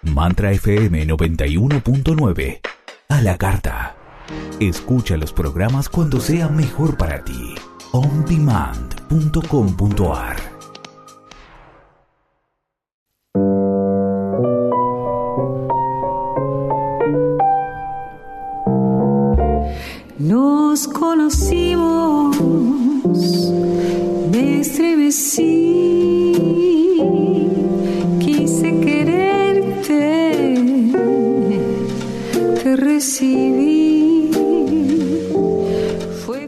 Mantra FM 91.9. A la carta. Escucha los programas cuando sea mejor para ti. ondemand.com.ar. Nos conocimos, me estremecí, quise quererte, te recibí.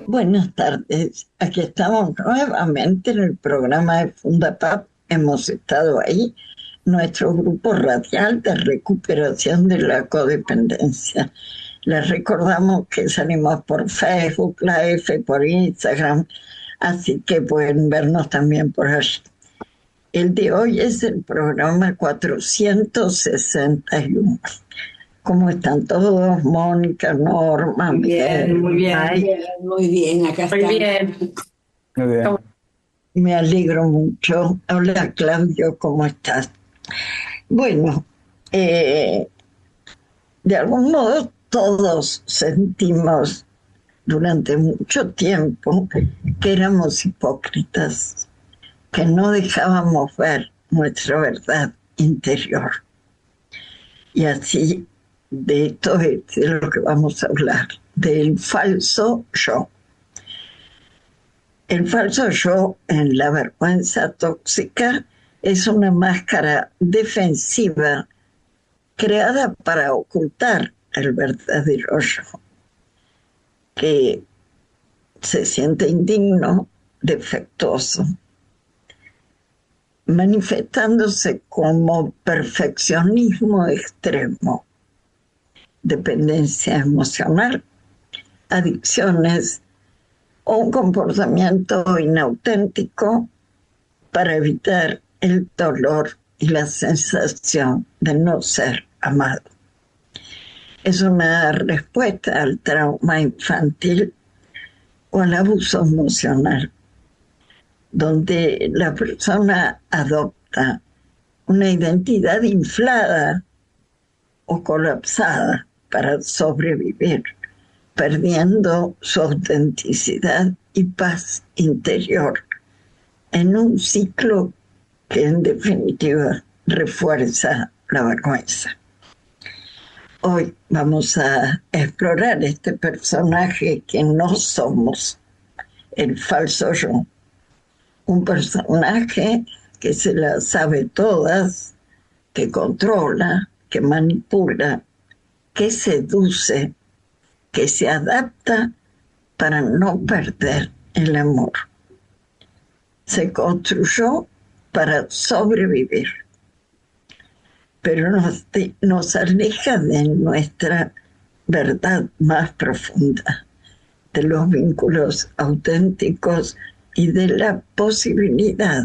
Buenas tardes, aquí estamos nuevamente en el programa de Fundapap. Hemos estado ahí, nuestro grupo radial de recuperación de la codependencia. Les recordamos que salimos por Facebook Live, por Instagram, así que pueden vernos también por allí. El de hoy es el programa 461. ¿Cómo están todos? Mónica, Norma, muy bien, muy bien, acá está. Muy bien. Me alegro mucho. Hola, Claudio, ¿cómo estás? Bueno, de algún modo todos sentimos durante mucho tiempo que éramos hipócritas, que no dejábamos ver nuestra verdad interior. Y así, de esto es de lo que vamos a hablar, del falso yo. El falso yo en la vergüenza tóxica es una máscara defensiva creada para ocultar el verdadero yo, que se siente indigno, defectuoso, manifestándose como perfeccionismo extremo, dependencia emocional, adicciones o un comportamiento inauténtico para evitar el dolor y la sensación de no ser amado. Es una respuesta al trauma infantil o al abuso emocional, donde la persona adopta una identidad inflada o colapsada para sobrevivir, perdiendo su autenticidad y paz interior en un ciclo que en definitiva refuerza la vergüenza. Hoy vamos a explorar este personaje que no somos, el falso yo. Un personaje que se las sabe todas, que controla, que manipula, que seduce, que se adapta para no perder el amor. Se construyó para sobrevivir, pero nos aleja de nuestra verdad más profunda, de los vínculos auténticos y de la posibilidad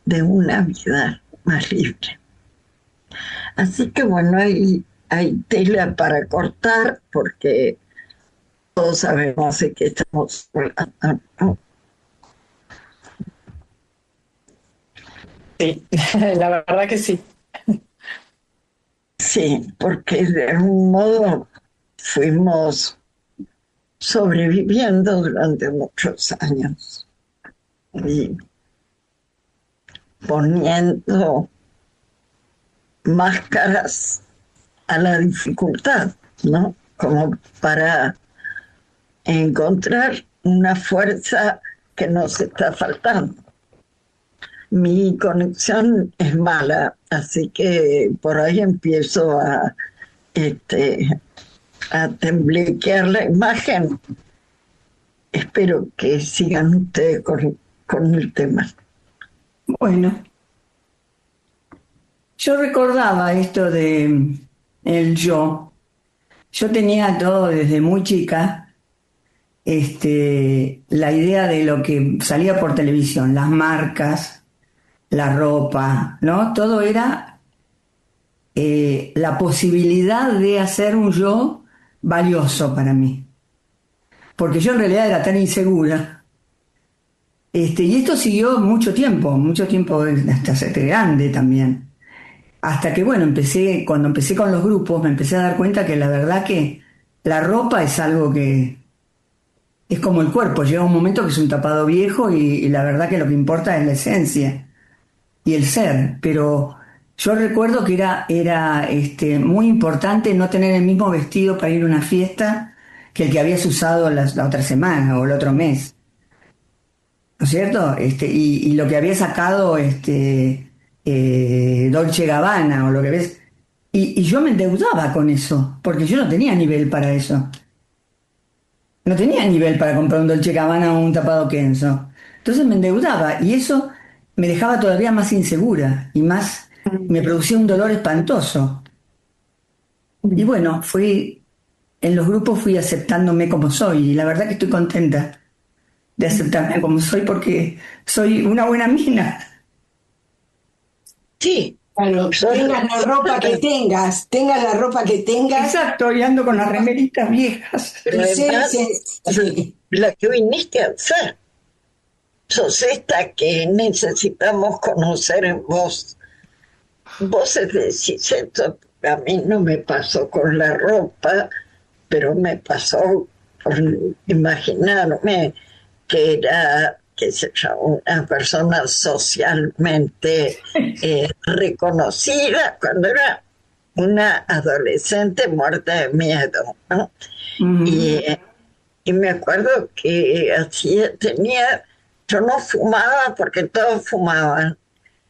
de una vida más libre. Así que bueno, hay tela para cortar porque todos sabemos de qué estamos hablando, ¿no? Sí, la verdad que sí. Sí, porque de algún modo fuimos sobreviviendo durante muchos años y poniendo máscaras a la dificultad, ¿no? Como para encontrar una fuerza que nos está faltando. Mi conexión es mala, así que por ahí empiezo a temblequear la imagen. Espero que sigan ustedes con el tema. Bueno, yo recordaba esto de el yo. Yo tenía todo desde muy chica, la idea de lo que salía por televisión, las marcas, la ropa, ¿no? Todo era la posibilidad de hacer un yo valioso para mí. Porque yo en realidad era tan insegura. Y esto siguió mucho tiempo hasta ser grande también. Hasta que, bueno, cuando empecé con los grupos, me empecé a dar cuenta que la verdad que la ropa es algo que es como el cuerpo, llega un momento que es un tapado viejo y la verdad que lo que importa es la esencia y el ser. Pero yo recuerdo que era muy importante no tener el mismo vestido para ir a una fiesta que el que habías usado la otra semana o el otro mes. ¿No es cierto? Y lo que había sacado Dolce Gabbana o lo que ves. Y yo me endeudaba con eso, porque yo no tenía nivel para eso. No tenía nivel para comprar un Dolce Gabbana o un tapado Kenzo. Entonces me endeudaba y eso me dejaba todavía más insegura y más, me producía un dolor espantoso. Y bueno, en los grupos fui aceptándome como soy y la verdad que estoy contenta de aceptarme como soy porque soy una buena mina. Sí, Claro, tengas la ropa que tengas, Exacto, y ando con las remeritas viejas. pero además, sí. lo que viniste a hacer, sos esta que necesitamos conocer en vos. Vos decís esto, a mí no me pasó con la ropa, pero me pasó por imaginarme que era, qué sé yo, una persona socialmente reconocida cuando era una adolescente muerta de miedo, ¿no? Y, y me acuerdo que yo no fumaba porque todos fumaban.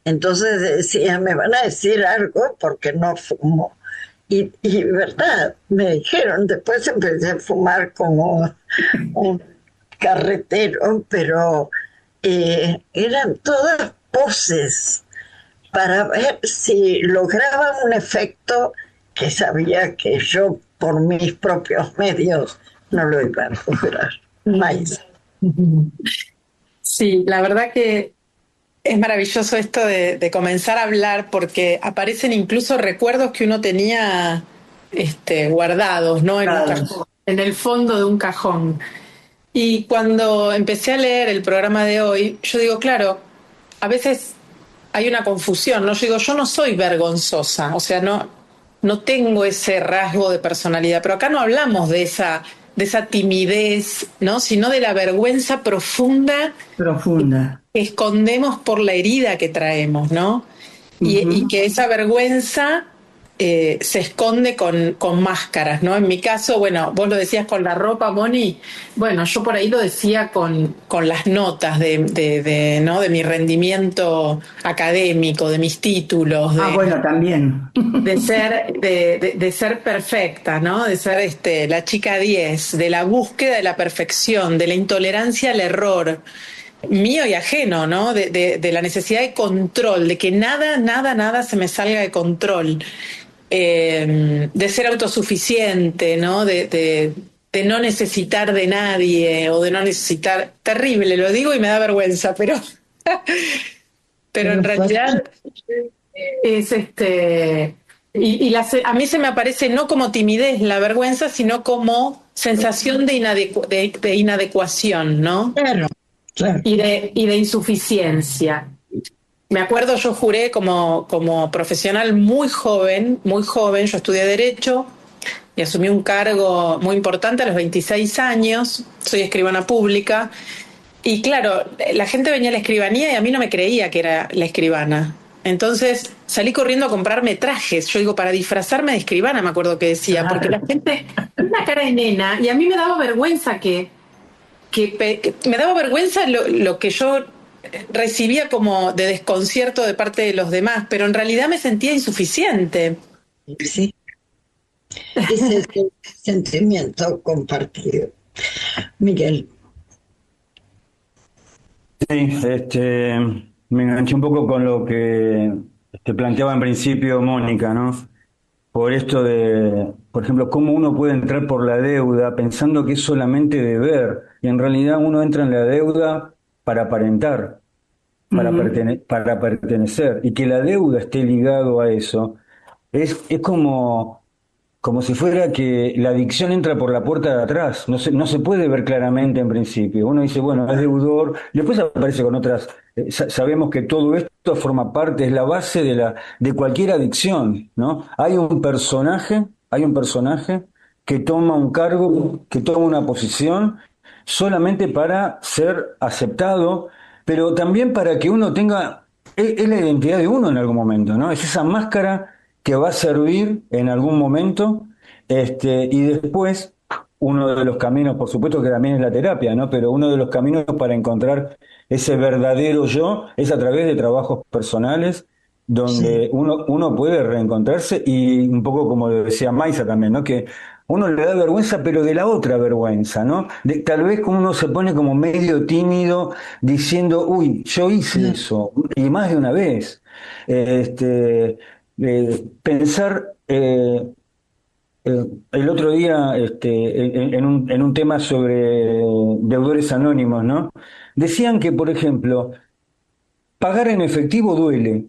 Entonces decía, me van a decir algo porque no fumo. Y verdad, me dijeron, después empecé a fumar como un carretero, pero eran todas poses para ver si lograba un efecto que sabía que yo por mis propios medios no lo iba a lograr. Más. Sí, la verdad que es maravilloso esto de comenzar a hablar porque aparecen incluso recuerdos que uno tenía guardados, ¿no? En un cajón, en el fondo de un cajón. Y cuando empecé a leer el programa de hoy, yo digo, claro, a veces hay una confusión, ¿no? Yo digo, yo no soy vergonzosa, o sea, no tengo ese rasgo de personalidad, pero acá no hablamos de esa timidez, ¿no? Sino de la vergüenza profunda Profunda. que escondemos por la herida que traemos, ¿no? Y que esa vergüenza se esconde con máscaras, ¿no? En mi caso, bueno, vos lo decías con la ropa, Moni, bueno, yo por ahí lo decía con las notas ¿no? De mi rendimiento académico, de mis títulos, Bueno, también. de ser perfecta, ¿no? De ser la chica 10, de la búsqueda de la perfección, de la intolerancia al error mío y ajeno, ¿no? De la necesidad de control, de que nada se me salga de control, de ser autosuficiente, ¿no? De no necesitar de nadie o de no necesitar, terrible, lo digo y me da vergüenza, pero en realidad es a mí se me aparece no como timidez la vergüenza, sino como sensación de inadecuación, ¿no? Claro, claro. Y de insuficiencia. Me acuerdo, yo juré como profesional muy joven, yo estudié Derecho y asumí un cargo muy importante a los 26 años, soy escribana pública, y claro, la gente venía a la escribanía y a mí no me creía que era la escribana. Entonces salí corriendo a comprarme trajes, yo digo, para disfrazarme de escribana, me acuerdo que decía, porque la gente, una cara de nena, y a mí me daba vergüenza que me daba vergüenza lo que yo recibía como de desconcierto de parte de los demás, pero en realidad me sentía insuficiente. Sí, ese es el sentimiento compartido. Miguel. Sí, me enganché un poco con lo que planteaba en principio Mónica, ¿no? Por esto de, por ejemplo, cómo uno puede entrar por la deuda pensando que es solamente deber, y en realidad uno entra en la deuda para aparentar, para pertenecer, y que la deuda esté ligado a eso, es como como si fuera que la adicción entra por la puerta de atrás, no se puede ver claramente en principio. Uno dice, bueno, es deudor, después aparece con otras, sabemos que todo esto forma parte, es la base de cualquier adicción, ¿no? Hay un personaje que toma un cargo, que toma una posición solamente para ser aceptado, pero también para que uno tenga, es la identidad de uno en algún momento, ¿no? Es esa máscara que va a servir en algún momento, y después uno de los caminos, por supuesto que también es la terapia, ¿no? Pero uno de los caminos para encontrar ese verdadero yo es a través de trabajos personales, donde Sí, uno puede reencontrarse y un poco como decía Maisa también, ¿no? Que uno le da vergüenza, pero de la otra vergüenza, ¿no? Tal vez como uno se pone como medio tímido diciendo, uy, yo hice eso, y más de una vez. Pensar, el otro día, en un tema sobre deudores anónimos, ¿no? Decían que, por ejemplo, pagar en efectivo duele.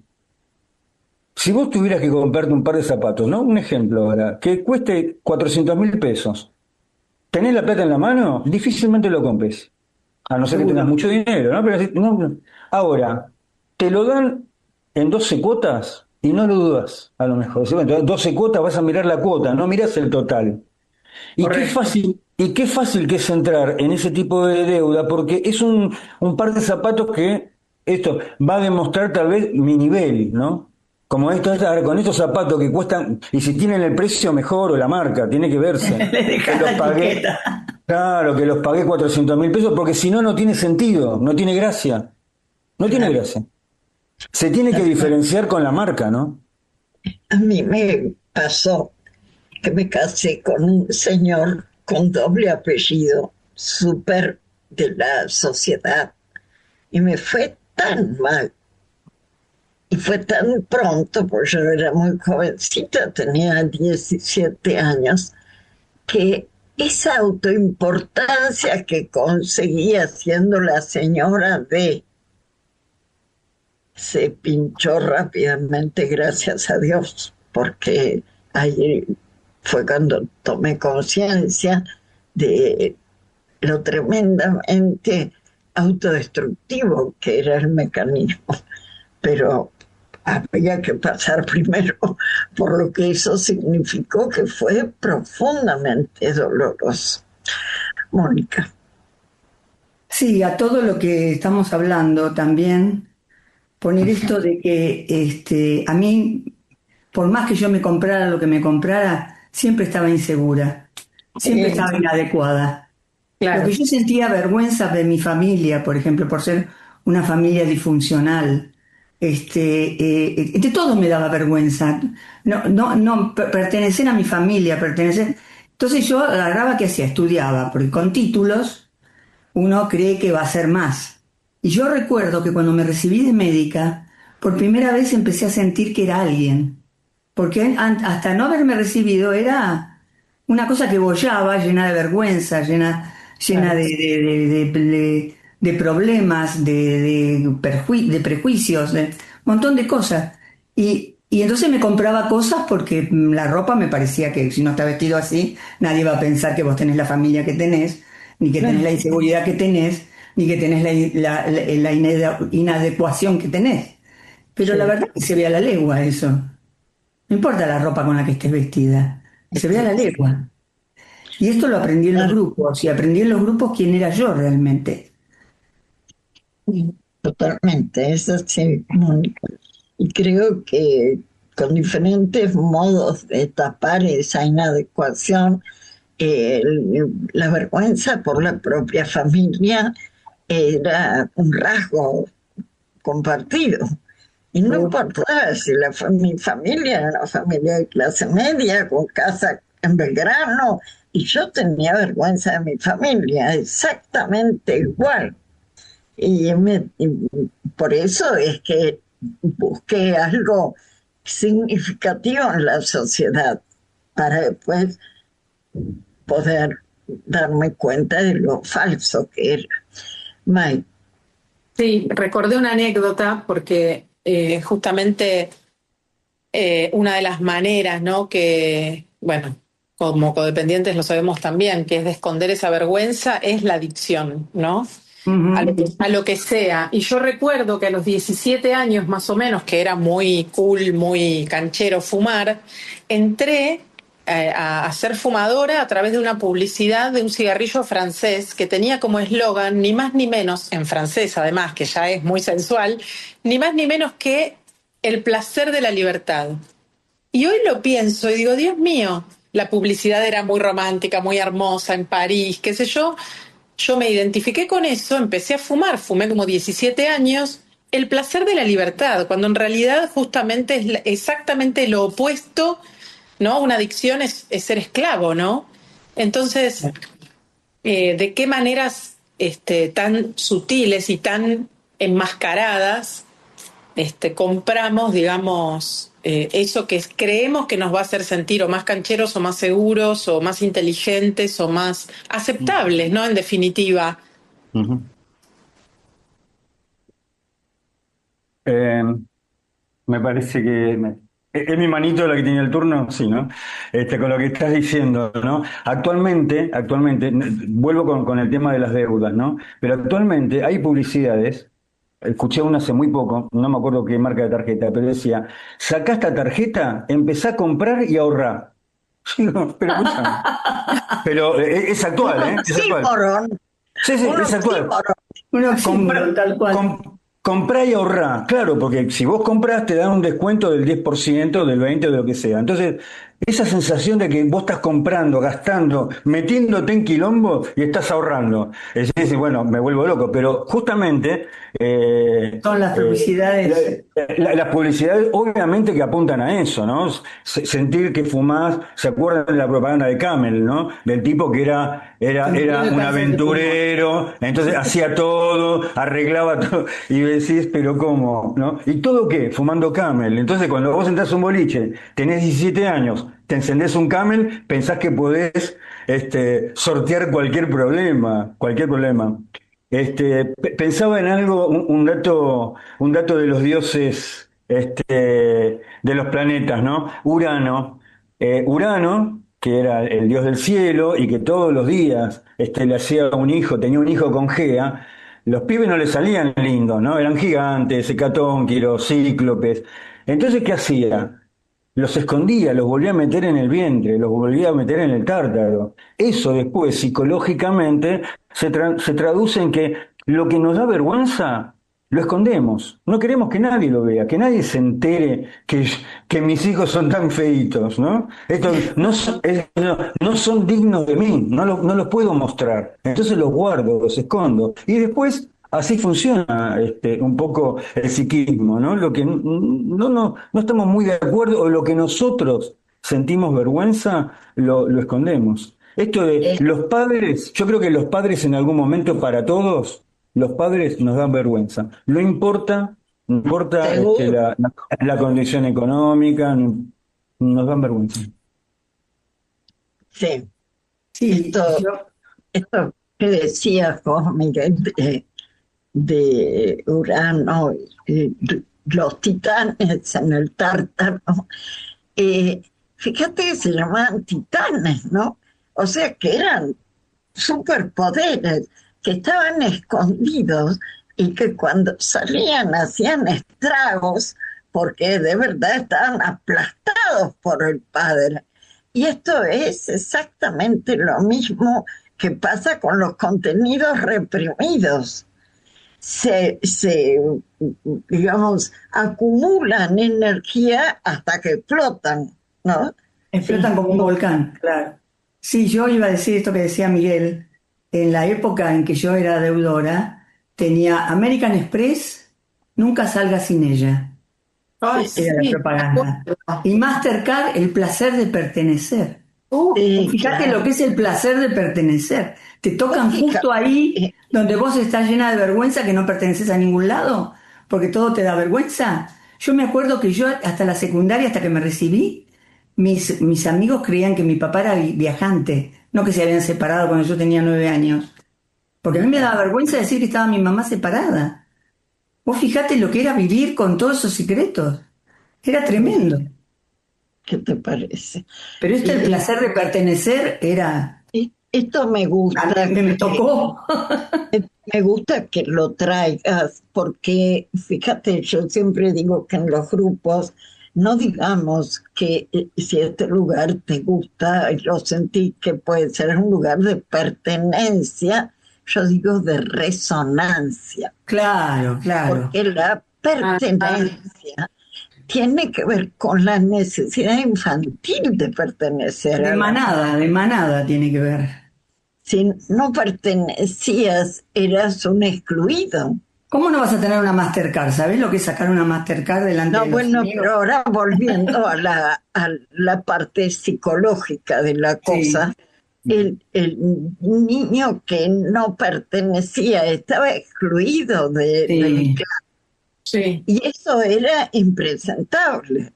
Si vos tuvieras que comprarte un par de zapatos, ¿no? Un ejemplo ahora, que cueste 400.000 pesos, ¿tenés la plata en la mano? Difícilmente lo compres. A no ser que tengas seguro. mucho dinero, ¿no? Pero no. Ahora, te lo dan en 12 cuotas y no lo dudas, a lo mejor. Decís, bueno, 12 cuotas vas a mirar la cuota, no mirás el total. Correcto. Y qué fácil que es entrar en ese tipo de deuda, porque es un par de zapatos que esto va a demostrar tal vez mi nivel, ¿no? Como esto, ahora, con estos zapatos que cuestan, y si tienen el precio mejor o la marca, tiene que verse. Le Que dejas los la pagué, etiqueta. claro, que los pagué 400.000 pesos, porque si no, no tiene sentido, no tiene gracia, no tiene claro. gracia. Se tiene que diferenciar con la marca, ¿no? A mí me pasó que me casé con un señor con doble apellido, súper de la sociedad, y me fue tan mal, y fue tan pronto, porque yo era muy jovencita, tenía 17 años, que esa autoimportancia que conseguía siendo la señora de se pinchó rápidamente, gracias a Dios, porque ahí fue cuando tomé conciencia de lo tremendamente autodestructivo que era el mecanismo. Pero había que pasar primero por lo que eso significó, que fue profundamente doloroso. Mónica. Sí, a todo lo que estamos hablando también, poner esto de que a mí, por más que yo me comprara lo que me comprara, siempre estaba insegura, siempre Eh, estaba inadecuada. Lo que Claro. yo sentía vergüenza de mi familia, por ejemplo, por ser una familia disfuncional, de todo me daba vergüenza. No, pertenecer a mi familia, pertenecer. Entonces yo agarraba, ¿qué hacía? Estudiaba, porque con títulos uno cree que va a ser más. Y yo recuerdo que cuando me recibí de médica, por primera vez empecé a sentir que era alguien, porque hasta no haberme recibido era una cosa que bollaba, llena de vergüenza, llena Claro. de problemas, de prejuicios, de un montón de cosas. Y entonces me compraba cosas porque la ropa me parecía que si no está vestido así, nadie va a pensar que vos tenés la familia que tenés, ni que tenés la inseguridad que tenés, ni que tenés la inadecuación que tenés. Pero la sí, verdad es que se ve a la legua eso. No importa la ropa con la que estés vestida, se ve a la legua. Y esto lo aprendí en los grupos, y aprendí en los grupos quién era yo realmente. totalmente, es así, Mónica. Y creo que con diferentes modos de tapar esa inadecuación, la vergüenza por la propia familia era un rasgo compartido. Y no importaba si mi familia era una familia de clase media, con casa en Belgrano, y yo tenía vergüenza de mi familia, exactamente igual. Y por eso es que busqué algo significativo en la sociedad para después poder darme cuenta de lo falso que era. Mike. Sí, recordé una anécdota porque justamente una de las maneras, ¿no? Que, bueno, como codependientes lo sabemos también, que es de esconder esa vergüenza, es la adicción, ¿no? A lo que sea. Y yo recuerdo que a los 17 años más o menos, que era muy cool, muy canchero fumar, entré a ser fumadora a través de una publicidad de un cigarrillo francés que tenía como eslogan, ni más ni menos, en francés además, que ya es muy sensual, ni más ni menos que el placer de la libertad. Y hoy lo pienso y digo, Dios mío, la publicidad era muy romántica, muy hermosa, en París, qué sé yo. Yo me identifiqué con eso, empecé a fumar, fumé como 17 años, el placer de la libertad, cuando en realidad justamente es exactamente lo opuesto, ¿no? Una adicción es ser esclavo, ¿no? Entonces, ¿de qué maneras tan sutiles y tan enmascaradas compramos, digamos, eso que creemos que nos va a hacer sentir o más cancheros o más seguros o más inteligentes o más aceptables, ¿no? En definitiva. Ujú. Eh, Me parece que es mi manito la que tiene el turno, sí, ¿no? Con lo que estás diciendo, ¿no? Actualmente, vuelvo con el tema de las deudas, ¿no? Pero actualmente hay publicidades, escuché una hace muy poco, no me acuerdo qué marca de tarjeta, pero decía, sacá esta tarjeta, empezá a comprar y ahorrar. Digo, pero escúchame, pero es Un actual, ¿eh? Es actual. oxímoron, Sí, sí, un es actual. oxímoron. Un oxímoron, Compra, tal cual. comprá y ahorrá, claro, porque si vos comprás te dan un descuento del 10%, del 20%, de lo que sea. Entonces, esa sensación de que vos estás comprando, gastando, metiéndote en quilombo y estás ahorrando. Es decir, bueno, me vuelvo loco, pero justamente Son las publicidades. las publicidades obviamente que apuntan a eso, ¿no? Sentir que fumás, ¿se acuerdan de la propaganda de Camel, ¿no? Del tipo que Se murió era de un cáncer de pulmón. aventurero, entonces hacía todo, arreglaba todo, y decís, pero ¿cómo? ¿No? ¿Y todo qué? Fumando Camel. Entonces cuando vos entras a un boliche, tenés 17 años, te encendés un Camel, pensás que podés sortear cualquier problema, cualquier problema. Pensaba en algo, un dato de los dioses, de los planetas, ¿no? Urano, que era el dios del cielo y que todos los días, le hacía un hijo, tenía un hijo con Gea. Los pibes no le salían lindos, ¿no? Eran gigantes, hecatónquiros, cíclopes. Entonces, ¿qué hacía? Los escondía, los volvía a meter en el vientre, los volvía a meter en el tártaro. Eso después, psicológicamente, se traduce en que lo que nos da vergüenza lo escondemos. No queremos que nadie lo vea, que nadie se entere que mis hijos son tan feitos, ¿no? Esto no son dignos de mí, no los puedo mostrar. Entonces los guardo, los escondo. Y después así funciona un poco el psiquismo, ¿no? Lo que no estamos muy de acuerdo o lo que nosotros sentimos vergüenza, lo escondemos. Esto de Eh, los padres, yo creo que los padres en algún momento para todos, los padres nos dan vergüenza. No importa seguro, la condición económica, nos dan vergüenza. sí. Sí, Esto, yo, esto que decía Juan Miguel de Urano, y los titanes en el Tártaro, eh, fíjate que se llamaban titanes, ¿no? O sea que eran superpoderes que estaban escondidos y que cuando salían hacían estragos porque de verdad estaban aplastados por el padre. Y esto es exactamente lo mismo que pasa con los contenidos reprimidos. Se, digamos, acumulan energía hasta que explotan, ¿no? explotan como un volcán, claro. Sí, yo iba a decir esto que decía Miguel. En la época en que yo era deudora, tenía American Express, nunca salga sin ella. Ay, Era la sí, me propaganda. acuerdo. Y Mastercard, el placer de pertenecer. Sí, Fíjate lo claro. que es el placer de pertenecer. Te Pues tocan justo ahí fíjate, donde vos estás llena de vergüenza que no perteneces a ningún lado, porque todo te da vergüenza. Yo me acuerdo que yo hasta la secundaria, hasta que me recibí, mis amigos creían que mi papá era viajante, no que se habían separado cuando yo tenía 9 años. Porque a mí me daba vergüenza decir que estaba mi mamá separada. Vos fijate lo que era vivir con todos esos secretos. Era tremendo. ¿Qué te parece? Pero el placer de pertenecer era... Esto me gusta. Me tocó. Me gusta que lo traigas porque, fíjate, yo siempre digo que en los grupos no digamos que si este lugar te gusta, yo sentí que puede ser un lugar de pertenencia, yo digo de resonancia. Claro. Porque la pertenencia tiene que ver con la necesidad infantil de pertenecer. De manada tiene que ver. Si no pertenecías, eras un excluido. ¿Cómo no vas a tener una Mastercard? ¿Sabés lo que es sacar una Mastercard delante de los amigos? Pero ahora volviendo a la parte psicológica de la cosa, el niño que no pertenecía estaba excluido del clan. Sí. Y eso era impresentable.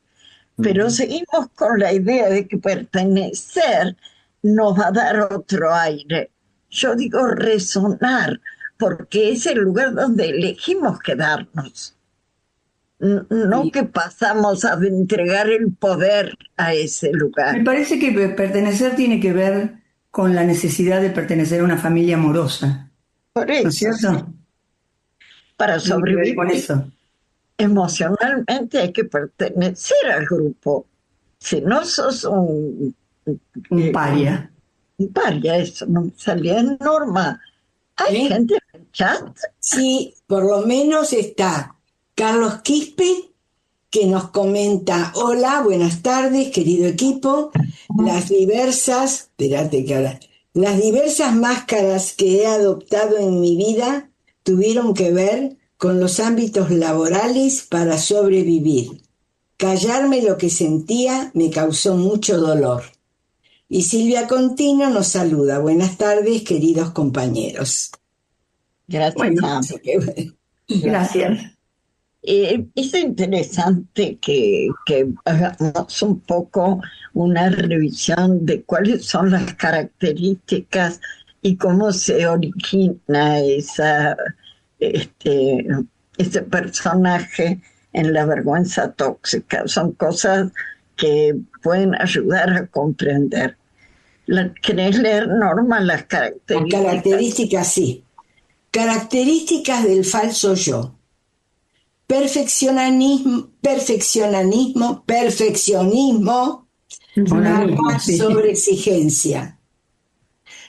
Pero seguimos con la idea de que pertenecer nos va a dar otro aire. Yo digo resonar, porque es el lugar donde elegimos quedarnos. No que pasamos a entregar el poder a ese lugar. Me parece que pertenecer tiene que ver con la necesidad de pertenecer a una familia amorosa. Por eso, ¿No es cierto? Para sobrevivir con eso. Emocionalmente hay que pertenecer al grupo. Si no sos un paria. Un paria, eso no me salía en Norma. ¿Hay gente en el chat? Sí, por lo menos está Carlos Quispe, que nos comenta: hola, buenas tardes, querido equipo. Las diversas máscaras que he adoptado en mi vida tuvieron que ver con los ámbitos laborales para sobrevivir. Callarme lo que sentía me causó mucho dolor. Y Silvia Contino nos saluda. Buenas tardes, queridos compañeros. Gracias. Bueno, gracias. Es interesante que hagamos un poco una revisión de cuáles son las características y cómo se origina ese personaje en la vergüenza tóxica. Son cosas que pueden ayudar a comprender. ¿Querés leer, Norma, las características? Las características, sí. Características del falso yo. Perfeccionismo, sobreexigencia.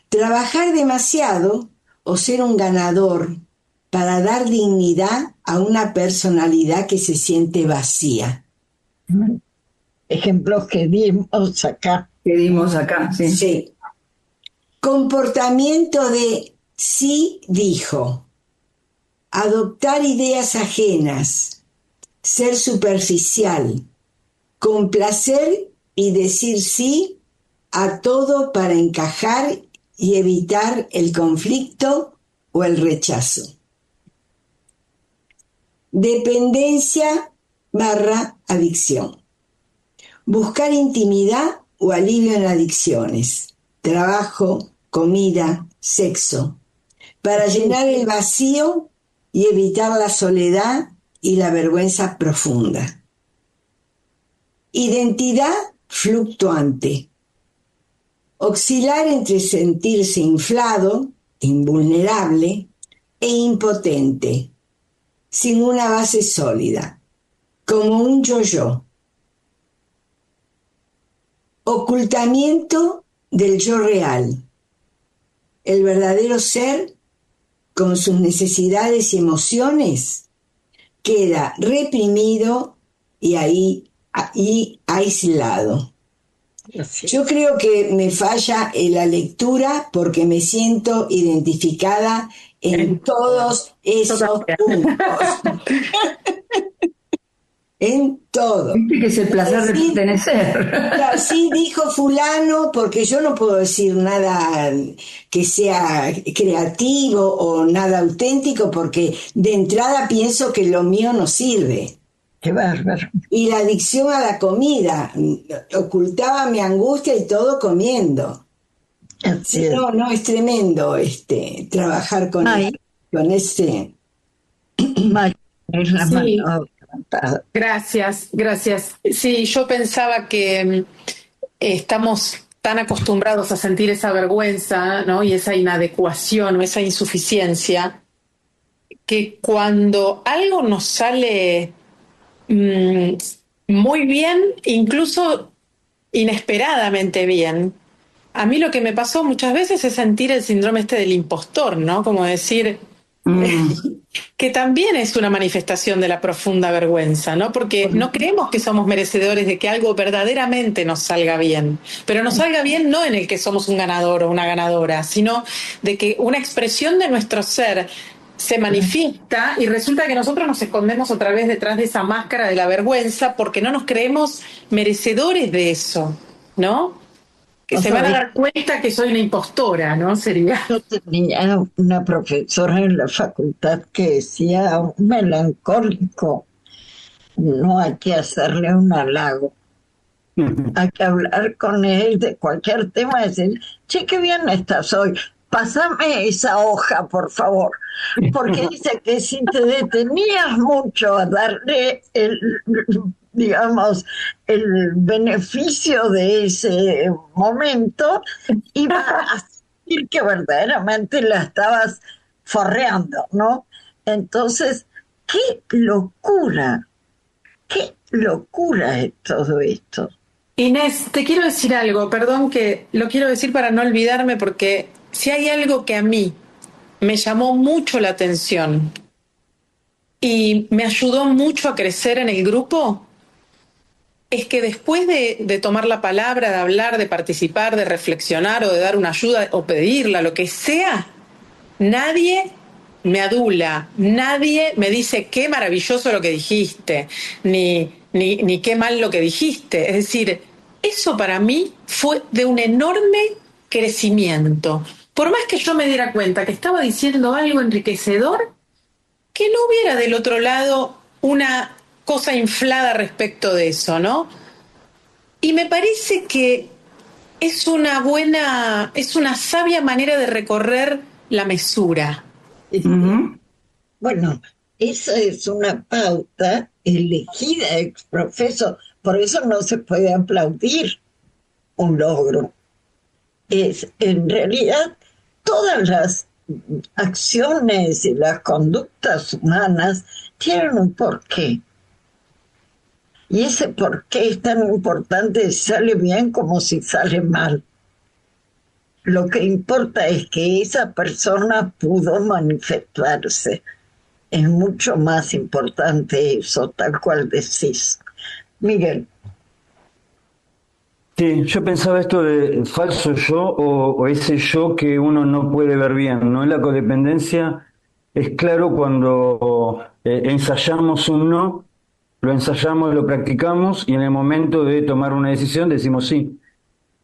Trabajar demasiado o ser un ganador para dar dignidad a una personalidad que se siente vacía. Ejemplos que dimos acá. Sí. Sí. Comportamiento de sí dijo. Adoptar ideas ajenas. Ser superficial. Complacer y decir sí a todo para encajar y evitar el conflicto o el rechazo. Dependencia / adicción. Buscar intimidad o alivio en adicciones, trabajo, comida, sexo, para llenar el vacío y evitar la soledad y la vergüenza profunda. Identidad fluctuante. Oscilar entre sentirse inflado, invulnerable e impotente, sin una base sólida, como un yo-yo. Ocultamiento del yo real. El verdadero ser, con sus necesidades y emociones, queda reprimido y ahí aislado. Yo creo que me falla en la lectura porque me siento identificada en todos esos puntos. En todo. Viste que es el placer de pertenecer. Sí, dijo fulano, porque yo no puedo decir nada que sea creativo o nada auténtico, porque de entrada pienso que lo mío no sirve. Qué bárbaro. Y la adicción a la comida, ocultaba mi angustia y todo comiendo. Sí, no, es tremendo trabajar con ese. Es la mano. Gracias, gracias. Sí, yo pensaba que estamos tan acostumbrados a sentir esa vergüenza, ¿no? Y esa inadecuación o esa insuficiencia, que cuando algo nos sale muy bien, incluso inesperadamente bien, a mí lo que me pasó muchas veces es sentir el síndrome este del impostor, ¿no? Como decir, que también es una manifestación de la profunda vergüenza, ¿no? Porque no creemos que somos merecedores de que algo verdaderamente nos salga bien, pero nos salga bien no en el que somos un ganador o una ganadora, sino de que una expresión de nuestro ser se manifiesta y resulta que nosotros nos escondemos otra vez detrás de esa máscara de la vergüenza porque no nos creemos merecedores de eso, ¿no? Que se van a dar cuenta que soy una impostora, ¿no? Sería. Yo tenía una profesora en la facultad que decía: un melancólico no hay que hacerle un halago, hay que hablar con él de cualquier tema, decir, che, qué bien estás hoy, pásame esa hoja, por favor, porque dice que si te detenías mucho a darle digamos, el beneficio de ese momento, iba a sentir que verdaderamente la estabas forreando, ¿no? Entonces, qué locura es todo esto. Inés, te quiero decir algo, perdón que lo quiero decir para no olvidarme, porque si hay algo que a mí me llamó mucho la atención y me ayudó mucho a crecer en el grupo, es que después de tomar la palabra, de hablar, de participar, de reflexionar o de dar una ayuda o pedirla, lo que sea, nadie me adula, nadie me dice qué maravilloso lo que dijiste, ni qué mal lo que dijiste. Es decir, eso para mí fue de un enorme crecimiento. Por más que yo me diera cuenta que estaba diciendo algo enriquecedor, que no hubiera del otro lado una cosa inflada respecto de eso, ¿no? Y me parece que es una sabia manera de recorrer la mesura. Bueno, esa es una pauta elegida ex profeso, por eso no se puede aplaudir un logro. En realidad, todas las acciones y las conductas humanas tienen un porqué. Y ese porqué es tan importante si sale bien como si sale mal. Lo que importa es que esa persona pudo manifestarse. Es mucho más importante eso, tal cual decís. Miguel. Sí, yo pensaba esto de falso yo o ese yo que uno no puede ver bien, ¿no? En la codependencia es claro cuando ensayamos un no, lo ensayamos, lo practicamos y en el momento de tomar una decisión decimos sí.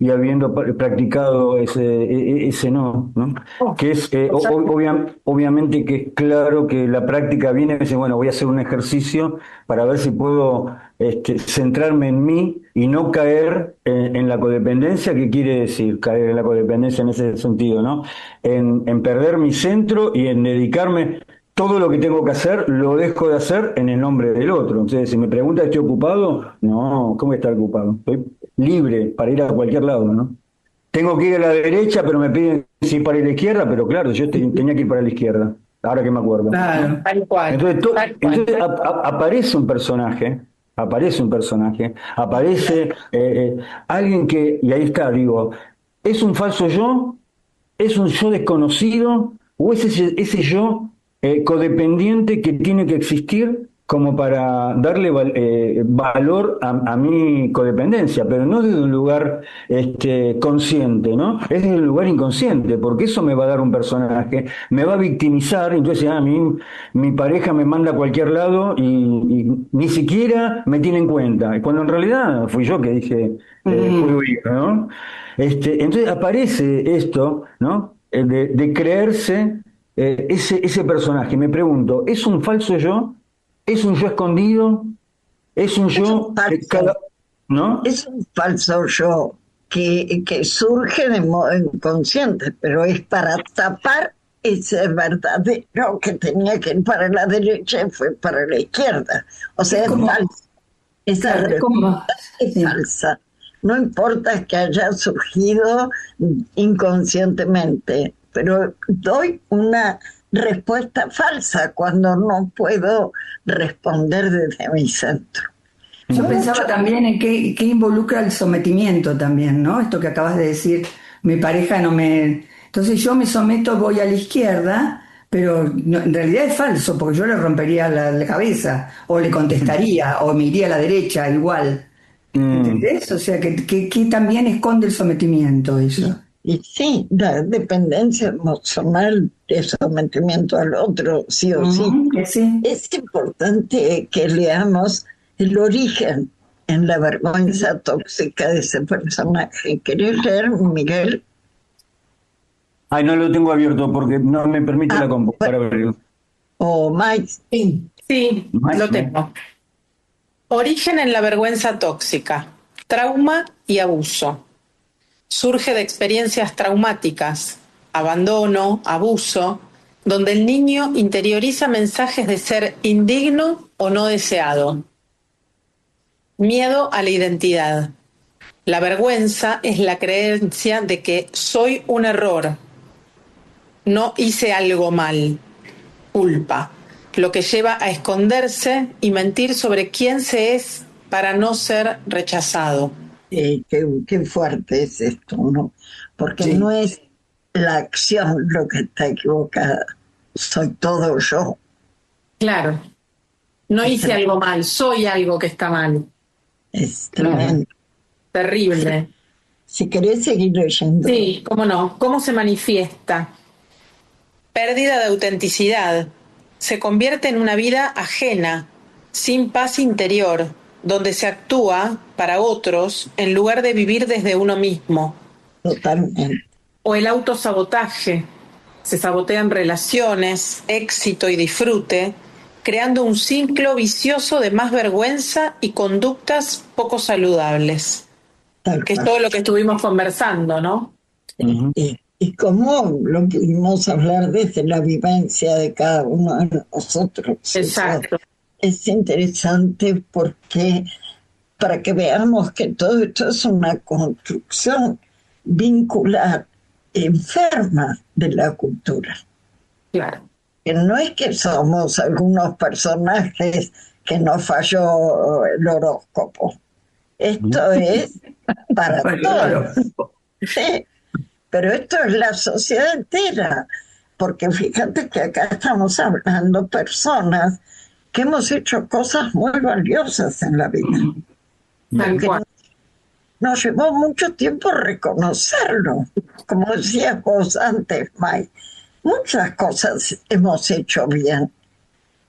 Y habiendo practicado ese no, ¿no? Que es, obviamente que es claro que la práctica viene y dice, bueno, voy a hacer un ejercicio para ver si puedo centrarme en mí y no caer en la codependencia. ¿Qué quiere decir caer en la codependencia en ese sentido, no? En perder mi centro y en dedicarme. Todo lo que tengo que hacer lo dejo de hacer en el nombre del otro. Entonces, si me pregunta, ¿estoy ocupado? No, ¿cómo estar ocupado? Estoy libre para ir a cualquier lado, ¿no? Tengo que ir a la derecha, pero me piden si para ir a la izquierda, pero claro, yo tenía que ir para la izquierda, ahora que me acuerdo. Claro. Tal cual. Entonces aparece un personaje, aparece alguien que, y ahí está, digo, ¿es un falso yo? ¿Es un yo desconocido? ¿O es ese yo codependiente que tiene que existir como para darle valor a mi codependencia, pero no desde un lugar consciente, ¿no? Es desde un lugar inconsciente, porque eso me va a dar un personaje, me va a victimizar, entonces a mí mi pareja me manda a cualquier lado y ni siquiera me tiene en cuenta, cuando en realidad fui yo que dije, puedo ir, ¿no? Entonces aparece esto, ¿no? De creerse ese personaje. Me pregunto, ¿es un falso yo? ¿Es un yo escondido? ¿Es un yo ¿no? Es un falso yo que surge de modo inconsciente, pero es para tapar ese verdadero que tenía que ir para la derecha y fue para la izquierda. O sea, es falso. Esa respuesta es falsa. No importa que haya surgido inconscientemente, pero doy una respuesta falsa cuando no puedo responder desde mi centro. Yo pensaba también en qué involucra el sometimiento también, ¿no? Esto que acabas de decir, mi pareja no me... Entonces yo me someto, voy a la izquierda, pero en realidad es falso, porque yo le rompería la cabeza, o le contestaría, o me iría a la derecha igual. ¿Entendés? O sea, que también esconde el sometimiento eso. Y sí, la dependencia emocional, el sometimiento al otro, sí o sí. Sí. Es importante que leamos el origen en la vergüenza tóxica de ese personaje. ¿Querés leer, Miguel? Ay, no lo tengo abierto porque no me permite la compu para verlo. ¿O Mike? Sí, lo tengo. Origen en la vergüenza tóxica, trauma y abuso. Surge de experiencias traumáticas, abandono, abuso, donde el niño interioriza mensajes de ser indigno o no deseado. Miedo a la identidad. La vergüenza es la creencia de que soy un error, no hice algo mal. Culpa, lo que lleva a esconderse y mentir sobre quién se es para no ser rechazado. Qué fuerte es esto, ¿no? Porque no es la acción lo que está equivocada, soy todo yo. Claro, no hice algo mal, soy algo que está mal. Es tremendo. Terrible. Si querés seguir leyendo. Sí, cómo no. ¿Cómo se manifiesta? Pérdida de autenticidad. Se convierte en una vida ajena, sin paz interior, donde se actúa para otros en lugar de vivir desde uno mismo. Totalmente. O el autosabotaje. Se sabotean relaciones, éxito y disfrute, creando un ciclo vicioso de más vergüenza y conductas poco saludables. Que es todo lo que estuvimos conversando, ¿no? Y cómo lo pudimos hablar desde la vivencia de cada uno de nosotros. Exacto. O sea, es interesante porque para que veamos que todo esto es una construcción vincular enferma de la cultura. Claro. Que no es que somos algunos personajes que nos falló el horóscopo. Esto es para todos. Sí, pero esto es la sociedad entera, porque fíjate que acá estamos hablando de personas que hemos hecho cosas muy valiosas en la vida. Nos llevó mucho tiempo reconocerlo, como decías vos antes, Mike. Muchas cosas hemos hecho bien,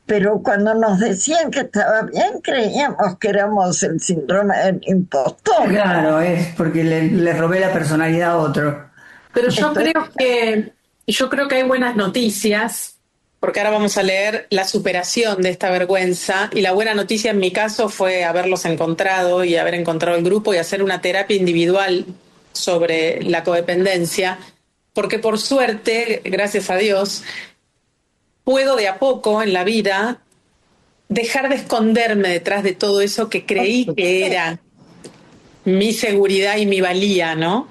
pero cuando nos decían que estaba bien, creíamos que éramos el síndrome del impostor. Claro, es porque le robé la personalidad a otro. Pero yo creo que hay buenas noticias, porque ahora vamos a leer la superación de esta vergüenza, y la buena noticia en mi caso fue haberlos encontrado y haber encontrado el grupo y hacer una terapia individual sobre la codependencia, porque por suerte, gracias a Dios, puedo de a poco en la vida dejar de esconderme detrás de todo eso que creí que era mi seguridad y mi valía, ¿no?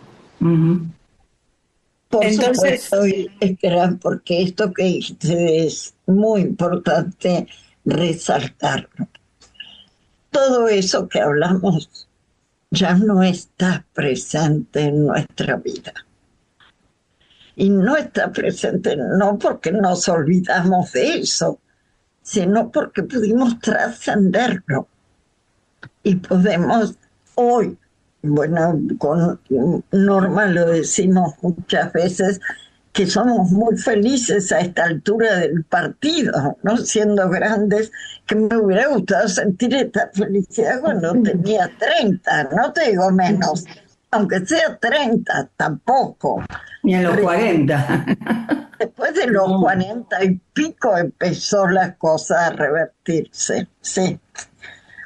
Por Entonces, supuesto, espera, porque esto que dijiste es muy importante resaltarlo. Todo eso que hablamos ya no está presente en nuestra vida. Y no está presente no porque nos olvidamos de eso, sino porque pudimos trascenderlo. Y podemos hoy, bueno, con Norma lo decimos muchas veces, que somos muy felices a esta altura del partido, ¿no? Siendo grandes, que me hubiera gustado sentir esta felicidad cuando tenía 30, no te digo menos, aunque sea 30, tampoco. Ni a los 40. Después de los 40 y pico empezó la cosa a revertirse, sí.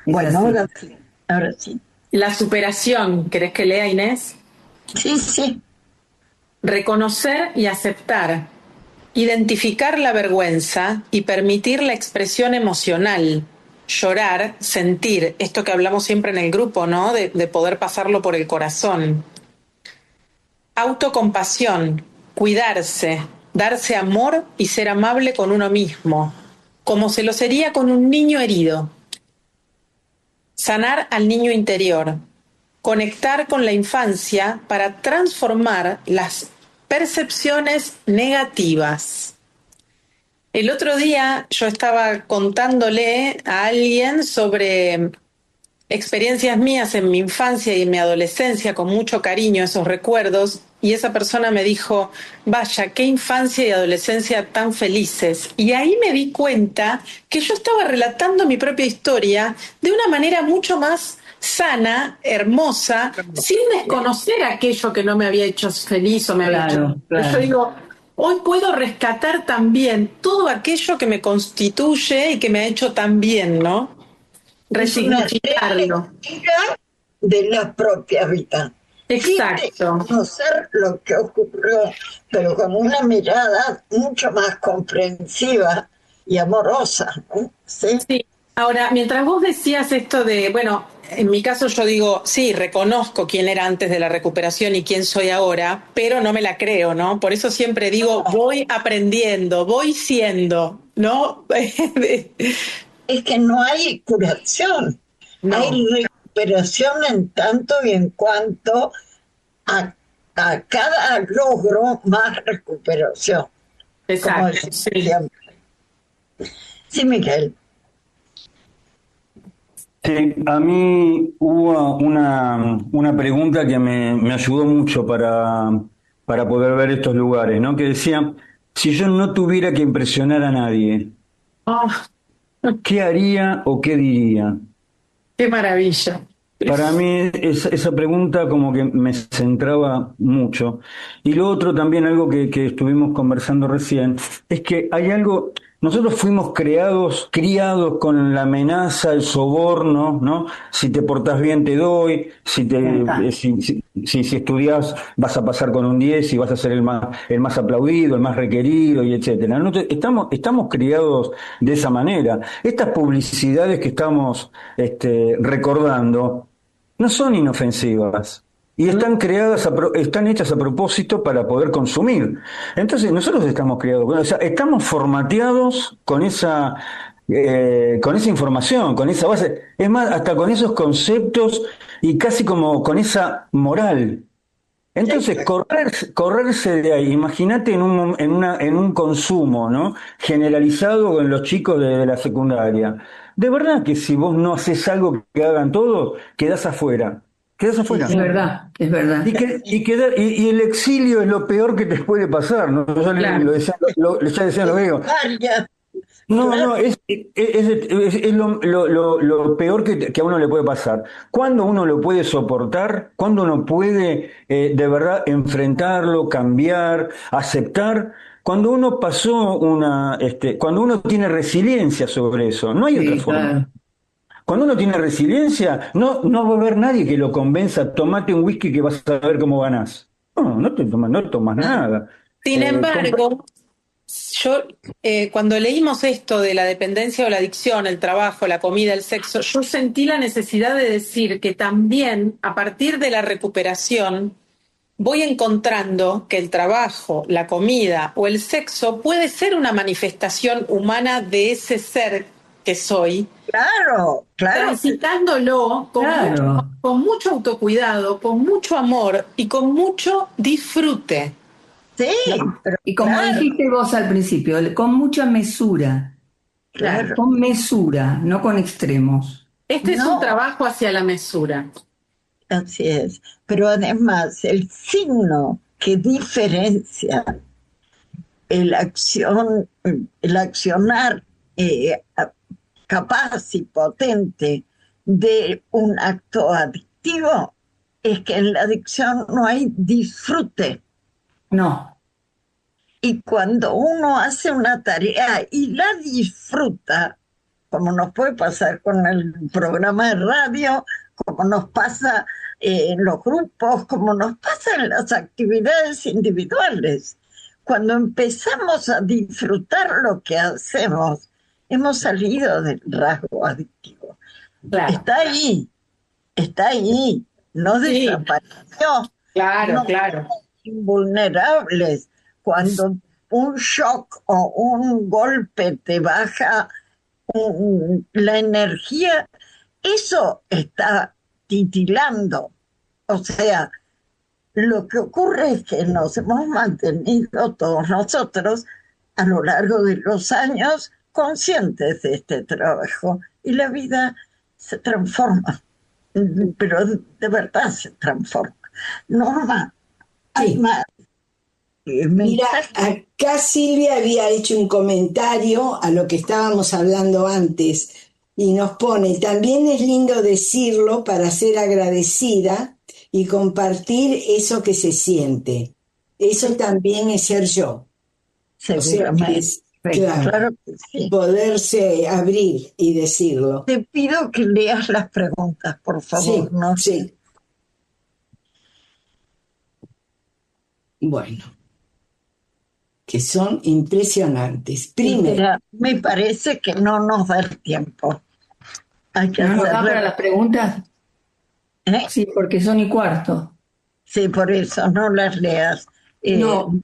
Bueno, ahora sí. La superación, ¿querés que lea, Inés? Sí. Reconocer y aceptar identificar la vergüenza y permitir la expresión emocional, llorar, sentir, esto que hablamos siempre en el grupo, ¿no? De poder pasarlo por el corazón. Autocompasión, cuidarse, darse amor y ser amable con uno mismo, como se lo sería con un niño herido. Sanar al niño interior, conectar con la infancia para transformar las percepciones negativas. El otro día yo estaba contándole a alguien sobre experiencias mías en mi infancia y en mi adolescencia, con mucho cariño esos recuerdos, y esa persona me dijo, vaya, qué infancia y adolescencia tan felices. Y ahí me di cuenta que yo estaba relatando mi propia historia de una manera mucho más sana, hermosa, sin desconocer aquello que no me había hecho feliz o me había hecho... Yo digo, hoy puedo rescatar también todo aquello que me constituye y que me ha hecho tan bien, ¿no? Resignificarlo. De la propia vida. Exacto. Conocer lo que ocurrió, pero con una mirada mucho más comprensiva y amorosa, ¿no? ¿Sí? Sí. Ahora, mientras vos decías esto de, bueno, en mi caso yo digo, sí, reconozco quién era antes de la recuperación y quién soy ahora, pero no me la creo, ¿no? Por eso siempre digo, voy aprendiendo, voy siendo, ¿no? Es que no hay curación, No. hay recuperación en tanto y en cuanto a cada logro más recuperación. Exacto, Sí. Siempre. Sí, Miguel. Sí, a mí hubo una pregunta que me ayudó mucho para poder ver estos lugares, ¿no? Que decía, si yo no tuviera que impresionar a nadie, Oh, ¿qué haría o qué diría? qué maravilla. Para mí esa pregunta como que me centraba mucho. Y lo otro también, algo que estuvimos conversando recién, es que hay algo, nosotros fuimos criados con la amenaza, el soborno, ¿no? Si te portás bien te doy, si estudiás vas a pasar con un 10 y vas a ser el más aplaudido, el más requerido y etcétera. Estamos criados de esa manera. Estas publicidades que estamos recordando, no son inofensivas y están están hechas a propósito para poder consumir. Entonces nosotros estamos criados, o sea, estamos formateados con esa información, con esa base, es más, hasta con esos conceptos y casi como con esa moral. Entonces, correrse de ahí, imagínate en un consumo, ¿no? Generalizado en los chicos de la secundaria. De verdad que si vos no haces algo que hagan todos, quedás afuera. Quedás afuera. Es verdad, es verdad. Y el exilio es lo peor que te puede pasar, ¿no? Yo Claro. ya decía lo veo. No, es lo peor que a uno le puede pasar. ¿Cuándo uno lo puede soportar? ¿Cuándo uno puede de verdad enfrentarlo, cambiar, aceptar? Cuando uno cuando uno tiene resiliencia sobre eso, no hay otra forma. Claro. Cuando uno tiene resiliencia, no va a haber nadie que lo convenza, tomate un whisky que vas a ver cómo ganás. No tomas nada. Sin embargo, yo cuando leímos esto de la dependencia o la adicción, el trabajo, la comida, el sexo, yo sentí la necesidad de decir que también a partir de la recuperación voy encontrando que el trabajo, la comida o el sexo puede ser una manifestación humana de ese ser que soy. Claro. Transitándolo con mucho autocuidado, con mucho amor y con mucho disfrute. Sí, pero y como dijiste vos al principio, con mucha mesura. Claro. Con mesura, no con extremos. Este es un trabajo hacia la mesura. Así es. Pero además, el signo que diferencia el accionar capaz y potente de un acto adictivo es que en la adicción no hay disfrute. No. Y cuando uno hace una tarea y la disfruta, como nos puede pasar con el programa de radio, como nos pasa en los grupos, como nos pasa en las actividades individuales, cuando empezamos a disfrutar lo que hacemos, hemos salido del rasgo adictivo. Claro. Está ahí, no Sí. desapareció. Claro, No claro. somos invulnerables. Cuando un shock o un golpe te baja la energía, eso está titilando. O sea, lo que ocurre es que nos hemos mantenido todos nosotros a lo largo de los años conscientes de este trabajo y la vida se transforma, pero de verdad se transforma. Norma, hay Sí. más Mira, mensajes. acá Silvia había hecho un comentario a lo que estábamos hablando antes y nos pone, también es lindo decirlo para ser agradecida y compartir eso que se siente. Eso también es ser yo. O sea que Seguramente. es, claro, Claro que sí. poderse abrir y decirlo. Te pido que leas las preguntas, por Sí, favor, ¿no? sí. Bueno, que son impresionantes. Primero, Mira, me parece que no nos da el tiempo. Hay que ¿No nos da para hacerle. las preguntas? ¿Eh? Sí, porque son y cuarto. Sí, por eso no las leas. no,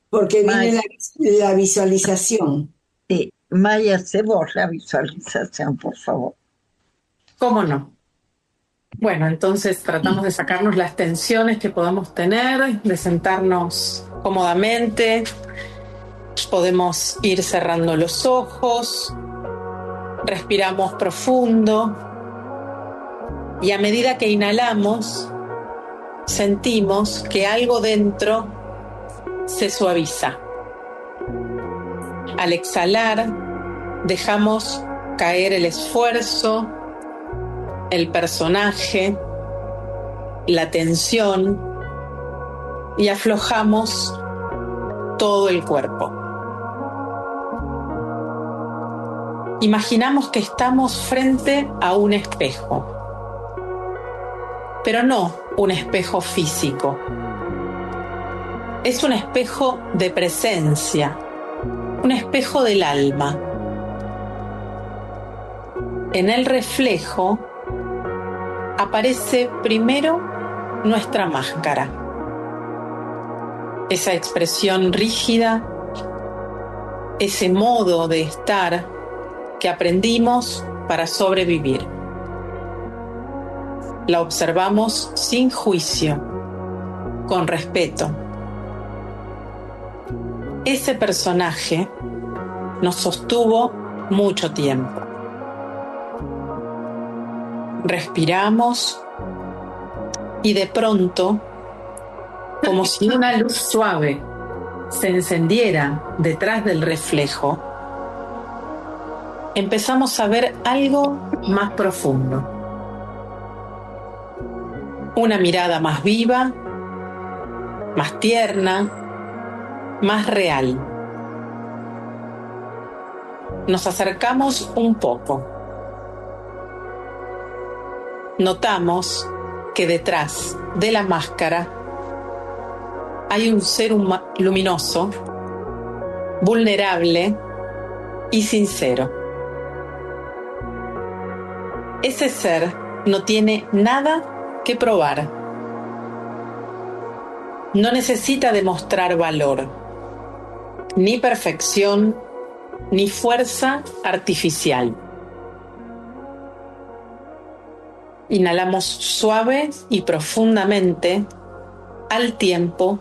porque viene Maya, la visualización. Maya, hace vos la visualización, por favor. ¿Cómo no? Bueno, entonces tratamos de sacarnos las tensiones que podamos tener, de sentarnos cómodamente. Podemos ir cerrando los ojos, respiramos profundo y a medida que inhalamos, sentimos que algo dentro se suaviza. Al exhalar, dejamos caer el esfuerzo, el personaje, la tensión y aflojamos todo el cuerpo. Imaginamos que estamos frente a un espejo, pero no un espejo físico. Es un espejo de presencia, un espejo del alma. En el reflejo aparece primero nuestra máscara, esa expresión rígida, ese modo de estar que aprendimos para sobrevivir. La observamos sin juicio, con respeto. Ese personaje nos sostuvo mucho tiempo. Respiramos y de pronto, como si una luz suave se encendiera detrás del reflejo, empezamos a ver algo más profundo. Una mirada más viva, más tierna, más real. Nos acercamos un poco. Notamos que detrás de la máscara hay un ser luminoso, vulnerable y sincero. Ese ser no tiene nada que probar. No necesita demostrar valor, ni perfección, ni fuerza artificial. Inhalamos suave y profundamente al tiempo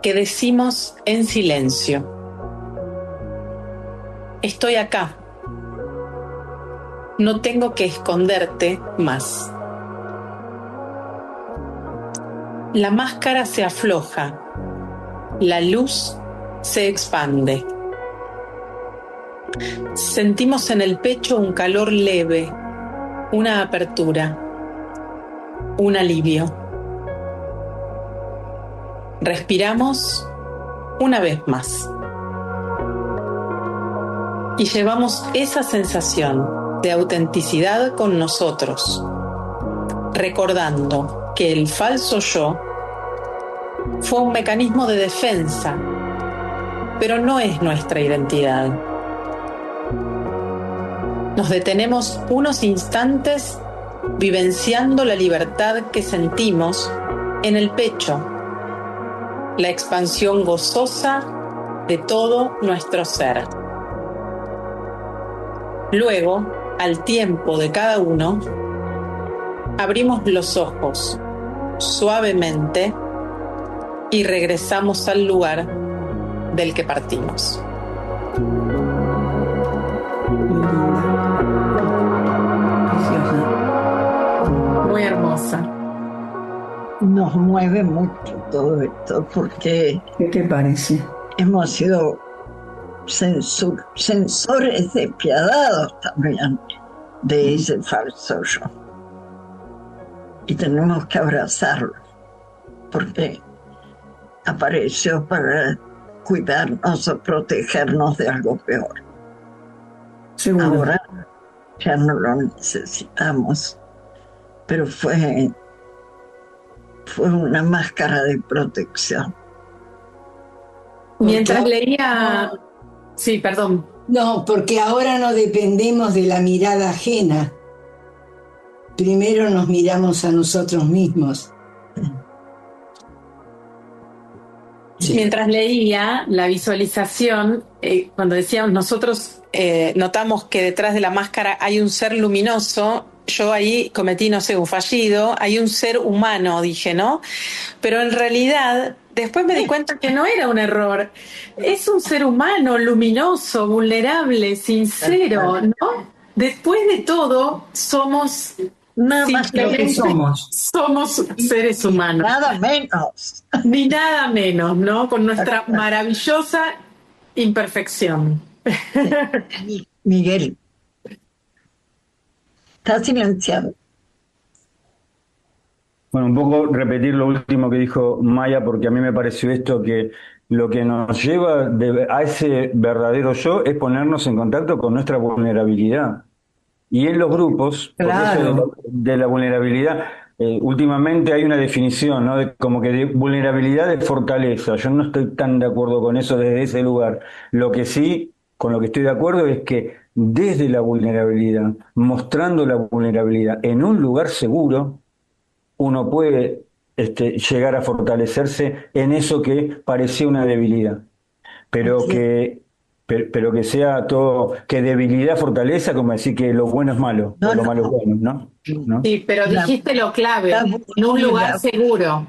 que decimos en silencio: estoy acá. No tengo que esconderte más. La máscara se afloja, la luz se expande. Sentimos en el pecho un calor leve, una apertura, un alivio. Respiramos una vez más y llevamos esa sensación de autenticidad con nosotros, recordando que el falso yo fue un mecanismo de defensa pero no es nuestra identidad. Nos detenemos unos instantes vivenciando la libertad que sentimos en el pecho, la expansión gozosa de todo nuestro ser. Luego, al tiempo de cada uno, abrimos los ojos suavemente y regresamos al lugar del que partimos. Muy hermosa. Nos mueve mucho todo esto porque ¿Qué te parece? hemos sido censores despiadados también de ese falso yo. Y tenemos que abrazarlo porque apareció para cuidarnos o protegernos de algo peor. Seguro. Ahora ya no lo necesitamos, pero fue una máscara de protección. Mientras leía... Sí, perdón. No, porque ahora no dependemos de la mirada ajena. Primero nos miramos a nosotros mismos. Sí. Mientras leía la visualización, cuando decíamos nosotros notamos que detrás de la máscara hay un ser luminoso, yo ahí cometí, no sé, un fallido, hay un ser humano, dije, ¿no? Pero en realidad, después me di cuenta que no era un error, es un ser humano luminoso, vulnerable, sincero, ¿no? Después de todo, somos... Nada más lo que somos. Somos seres humanos. Nada menos. Ni nada menos, ¿no? Con nuestra maravillosa imperfección. Miguel, está silenciado. Bueno, un poco repetir lo último que dijo Maya, porque a mí me pareció esto, que lo que nos lleva a ese verdadero yo es ponernos en contacto con nuestra vulnerabilidad. Y en los grupos, Claro. porque eso de la vulnerabilidad, últimamente hay una definición, ¿no? Como que de vulnerabilidad de fortaleza. Yo no estoy tan de acuerdo con eso desde ese lugar. Lo que sí, con lo que estoy de acuerdo es que desde la vulnerabilidad, mostrando la vulnerabilidad en un lugar seguro, uno puede llegar a fortalecerse en eso que parecía una debilidad. Pero que sea todo, que debilidad fortaleza, como decir que lo bueno es malo, o lo malo es bueno, ¿no? Sí, pero dijiste lo clave, en un lugar seguro.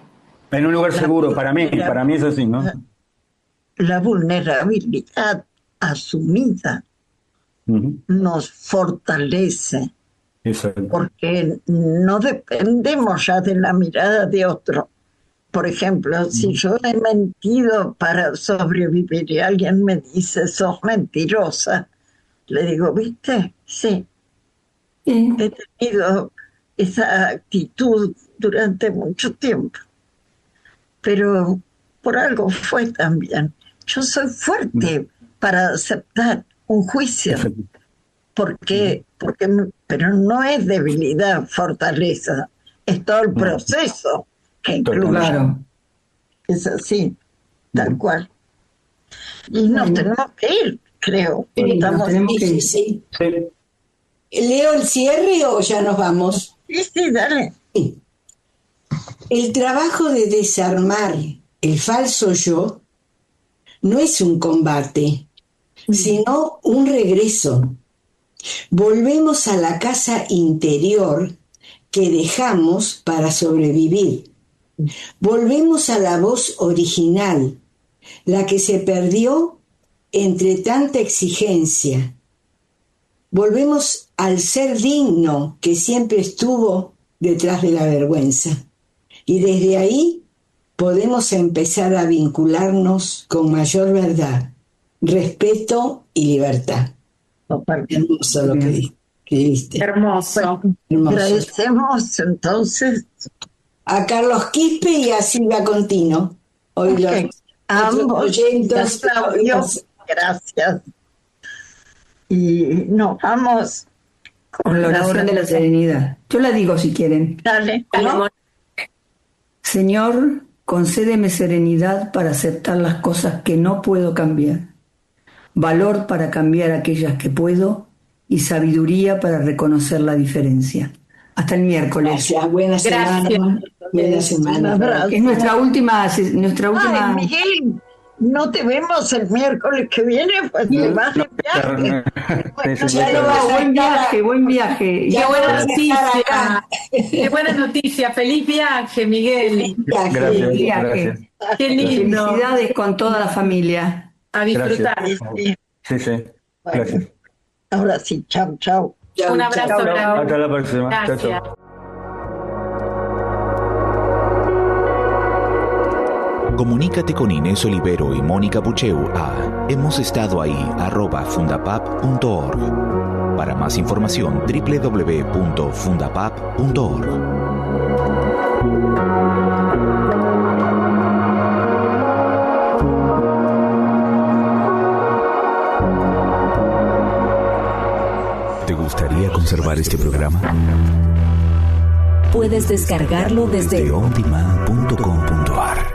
En un lugar seguro, para mí es así, ¿no? La vulnerabilidad asumida nos fortalece. Exacto. Porque no dependemos ya de la mirada de otro. Por ejemplo, si yo he mentido para sobrevivir y alguien me dice, sos mentirosa, le digo, ¿viste? Sí. He tenido esa actitud durante mucho tiempo. Pero por algo fue también. Yo soy fuerte para aceptar un juicio. Pero no es debilidad, fortaleza. Es todo el proceso que incluye. Claro. Es así, tal cual. Y nos tenemos que ir, creo. Nos tenemos que ir. Sí. ¿Leo el cierre o ya nos vamos? Sí, dale. Sí. El trabajo de desarmar el falso yo no es un combate, sino un regreso. Volvemos a la casa interior que dejamos para sobrevivir. Volvemos a la voz original, la que se perdió entre tanta exigencia. Volvemos al ser digno que siempre estuvo detrás de la vergüenza. Y desde ahí podemos empezar a vincularnos con mayor verdad, respeto y libertad. Hermoso lo que viste. Hermoso. Agradecemos entonces a Carlos Quispe y a Silvia Contino. Hoy los ambos oyentes. Gracias. Y nos vamos con la oración de la serenidad. Yo la digo si quieren. Dale. Señor, concédeme serenidad para aceptar las cosas que no puedo cambiar, valor para cambiar aquellas que puedo y sabiduría para reconocer la diferencia. Hasta el miércoles. Gracias, buena semana. Buena semana. Es nuestra última. Ay, Miguel, no te vemos el miércoles que viene, pues te vas de viaje. Buen viaje. Qué buena noticia. Qué buena noticia. Feliz viaje, Miguel. Gracias. Qué lindo. Felicidades con toda la familia. A disfrutar. Sí. Gracias. Ahora sí, chau. Un abrazo. Hasta la próxima. Gracias. Chao. Comunícate con Inés Olivero y Mónica Bucheu a hemosestadoahí@fundapap.org. Para más información, www.fundapap.org. ¿Te gustaría conservar este programa? Puedes descargarlo desde ondemand.com.ar.